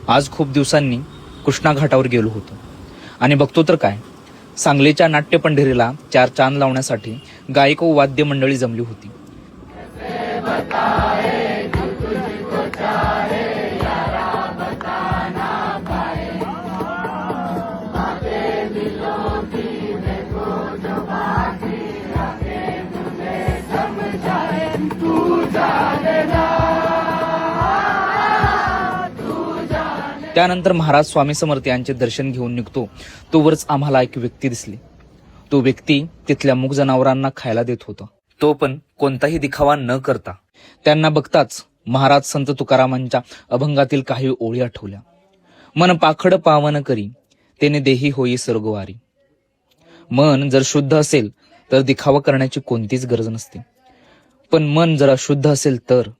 आज खूप दिवसांनी कृष्णा घाटावर गेलो होतो आणि बघतो तर काय, सांगलीच्या नाट्य पंढरीला 4 चांद लावण्यासाठी गायक व वाद्य मंडळी जमली होती. त्यानंतर महाराज स्वामी समर्थ यांचे दर्शन घेऊन निघतो तोवरच आम्हाला एक व्यक्ती दिसली. तो व्यक्ती तिथल्या मूक जनावरांना खायला देत होता, तो पण कोणताही दिखावा न करता. त्यांना बघताच महाराज संत तुकारामांच्या अभंगातील काही ओळी आठवल्या. मन पाखड पावन करी, तेने देही होई स्वर्गवारी. मन जर शुद्ध असेल तर दिखावा करण्याची कोणतीच गरज नसते, पण मन जर अशुद्ध असेल तर